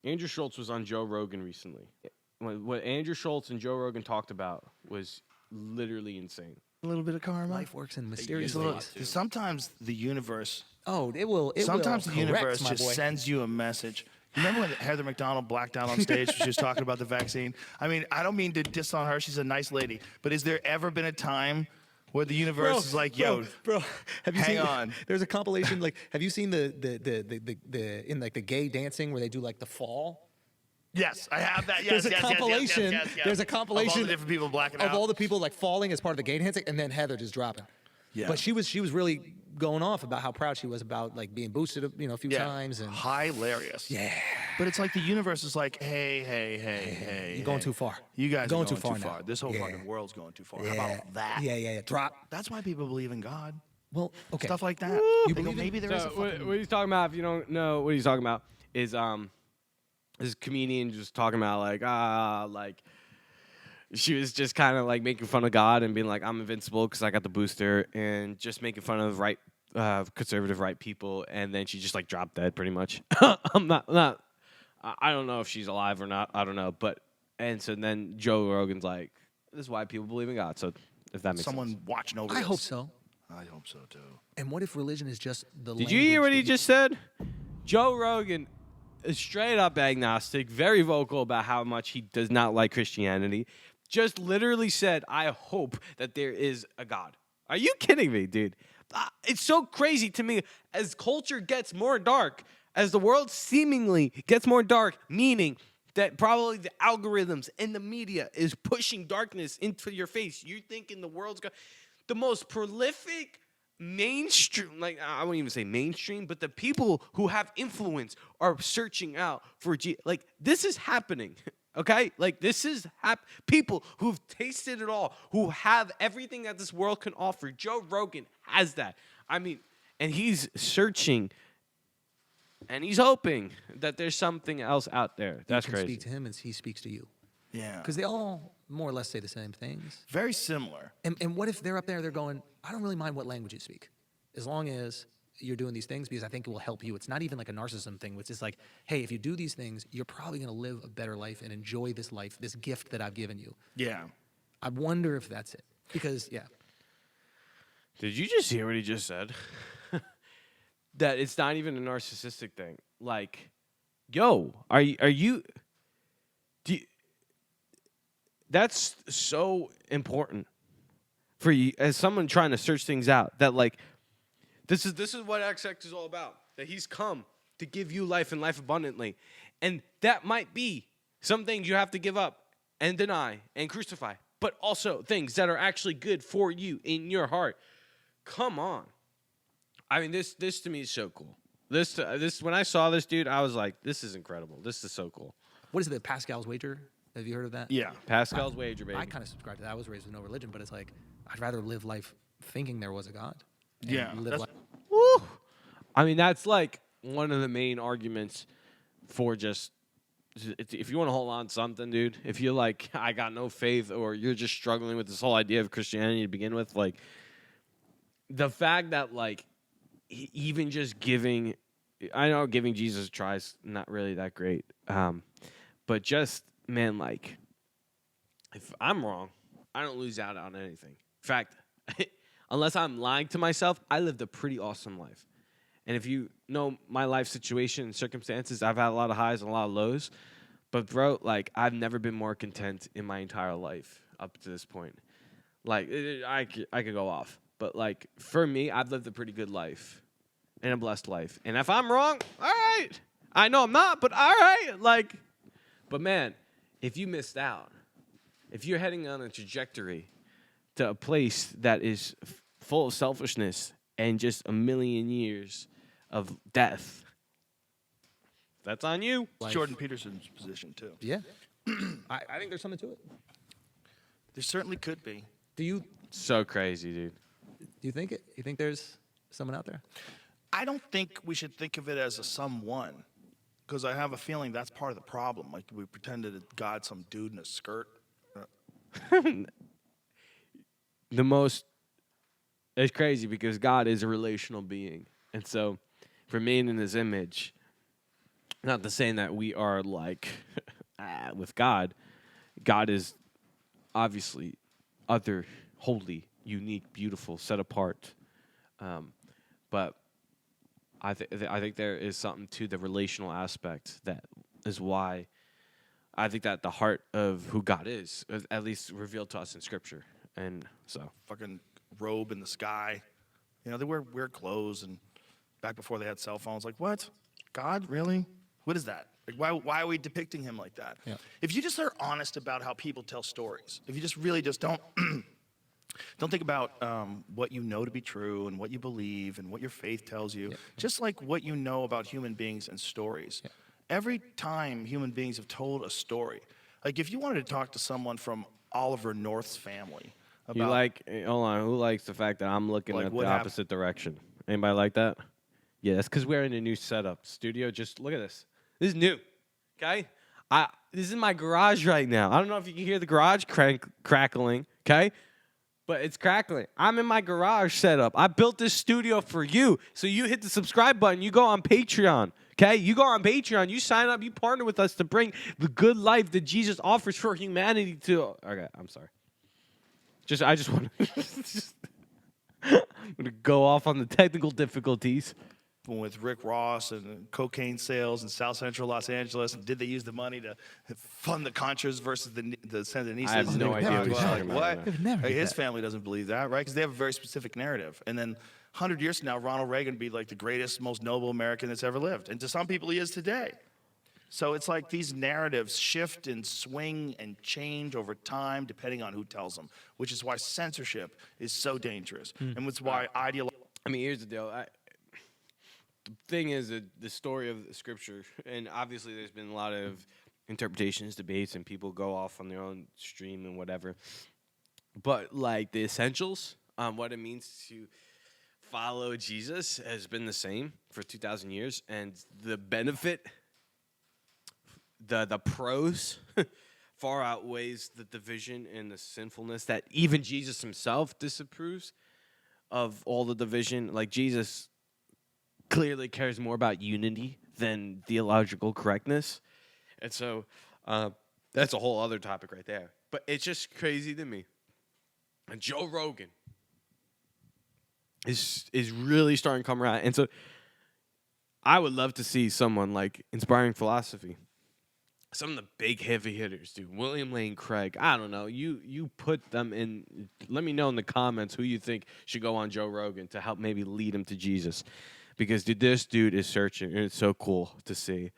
Andrew Schulz was on Joe Rogan recently. What Andrew Schulz and Joe Rogan talked about was literally insane. A little bit of karma. Life works in mysterious Just a little- ways. 'cause sometimes the universe. Oh, it will. Sometimes the correct, universe my just boy. sends you a message. You remember when Heather McDonald blacked out on stage when she was talking about the vaccine? I mean, I don't mean to diss on her. She's a nice lady. But has there ever been a time where the universe is like, yo, bro, have you hang seen? on. There's a compilation. Like, have you seen the in like the gay dancing where they do like the fall? yes, I have that. Yes, There's a yes, yes, yes, compilation. yes, yes. There's a Of all compilation the different people blacking of out. all the people like falling as part of the gay dancing, and then Heather just dropping. Yeah. But she was really going off about how proud she was about like being boosted, a few times, and hilarious. yeah, But it's like the universe is like, hey. you're going too far. You guys going are going too far too far. now. This whole Yeah. fucking world's going too far. How about that? Yeah. Drop. That's why people believe in God. Well, okay. Stuff like that. You They go, believe in- maybe there is a fucking... What he's talking about, if you don't know what he's talking about, is this comedian just talking about like she was just kind of like making fun of God and being like, I'm invincible because I got the booster, and just making fun of conservative right people, and then she just like dropped dead pretty much. I'm not I don't know if she's alive or not. I don't know, and so then Joe Rogan's like, this is why people believe in God. So if that makes Someone sense. watching over I this. hope so. I hope so, too. And what if religion is just the Did you hear language what that he just said? Joe Rogan is straight up agnostic, very vocal about how much he does not like Christianity. Just literally said, I hope that there is a God. Are you kidding me, dude? It's so crazy to me. As culture gets more dark, as the world seemingly gets more dark, meaning that probably the algorithms and the media is pushing darkness into your face. You're thinking the world's the most prolific mainstream, like I wouldn't even say mainstream, but the people who have influence are searching out for like this is happening. Okay, like this is people who've tasted it all, who have everything that this world can offer. Joe Rogan has that. I mean, and he's searching, and he's hoping that there's something else out there. That's you can crazy. speak to him as he speaks to you. Yeah. Because they all more or less say the same things. Very similar. And what if they're up there, they're going, I don't really mind what language you speak, as long as you're doing these things, because I think it will help you. It's not even like a narcissism thing, which is like, hey, if you do these things, you're probably going to live a better life and enjoy this life, this gift that I've given you. Yeah. I wonder if that's it. Because, yeah. Did you just hear what he just said? That it's not even a narcissistic thing. Like, yo, are you that's so important for you as someone trying to search things out. That like this is what XX is all about. That he's come to give you life and life abundantly. And that might be some things you have to give up and deny and crucify, but also things that are actually good for you in your heart. Come on. I mean, this to me is so cool. This when I saw this dude, I was like, this is incredible. This is so cool. What is it, Pascal's wager? Have you heard of that? Yeah. Pascal's wager, baby. I kind of subscribe to that. I was raised with no religion, but it's like, I'd rather live life thinking there was a God. and Yeah, live that's- life. Woo! I mean, that's like one of the main arguments for just if you want to hold on to something, dude. If you're like, I got no faith, or you're just struggling with this whole idea of Christianity to begin with, like the fact that like even just giving, I know giving Jesus a try is not really that great, but just man, like if I'm wrong, I don't lose out on anything. In fact, unless I'm lying to myself, I lived a pretty awesome life. And if you know my life situation and circumstances, I've had a lot of highs and a lot of lows. But, bro, like, I've never been more content in my entire life up to this point. Like, I could go off. But, like, for me, I've lived a pretty good life and a blessed life. And if I'm wrong, all right. I know I'm not, but all right. Like, but, man, if you missed out, if you're heading on a trajectory to a place that is full of selfishness and just a million years of death, that's on you. It's Jordan Peterson's position, too. Yeah. I think there's something to it. There certainly could be. Do you So crazy, dude. think it? You think there's someone out there? I don't think we should think of it as a someone, because I have a feeling that's part of the problem. Like we pretended that God's some dude in a skirt. It's crazy because God is a relational being. And so, for me in his image, Not to saying that we are like with God. God is obviously other, holy, unique, beautiful, set apart. But I think there is something to the relational aspect that is why I think that the heart of who God is at least revealed to us in Scripture. And so, Fucking robe in the sky. You know, they wear weird clothes, and back before they had cell phones, like, what? God, really? What is that? Like, why are we depicting him like that? Yeah. If you just are honest about how people tell stories, if you just really just don't don't think about what you know to be true and what you believe and what your faith tells you, just like what you know about human beings and stories. Every time human beings have told a story, like if you wanted to talk to someone from Oliver North's family about hold on, who likes the fact that I'm looking Like, at what the opposite direction? Anybody like that? Yeah, that's because we're in a new setup. Studio, just look at this. This is new, okay? This is my garage right now. I don't know if you can hear the garage crackling, okay? But it's crackling. I'm in my garage setup. I built this studio for you. So you hit the subscribe button. You go on Patreon, okay? You go on Patreon. You sign up. You partner with us to bring the good life that Jesus offers for humanity to... Okay, I'm sorry. I just want to... I'm going to go off on the technical difficulties. with Rick Ross and cocaine sales in South Central Los Angeles, and did they use the money to fund the Contras versus the Sandinistas? I have no idea what he's talking about What? right now. They've never Hey, did his that. family doesn't believe that, right? Because they have a very specific narrative. And then 100 years from now, Ronald Reagan would be like the greatest, most noble American that's ever lived. And to some people, he is today. So it's like these narratives shift and swing and change over time depending on who tells them, which is why censorship is so dangerous. And it's why ideology. I mean, here's the deal. The thing is that the story of the Scripture, and obviously there's been a lot of interpretations, debates, and people go off on their own stream and whatever. But like the essentials, what it means to follow Jesus has been the same for 2,000 years, and the benefit, the pros, far outweighs the division and the sinfulness that even Jesus himself disapproves of all the division. Like Jesus clearly cares more about unity than theological correctness. And so that's a whole other topic right there. But it's just crazy to me. And Joe Rogan is really starting to come around. And so I would love to see someone like Inspiring Philosophy. Some of the big heavy hitters, dude. William Lane Craig. I don't know. You put them in. Let me know in the comments who you think should go on Joe Rogan to help maybe lead him to Jesus. Because, dude, this dude is searching, and it's so cool to see.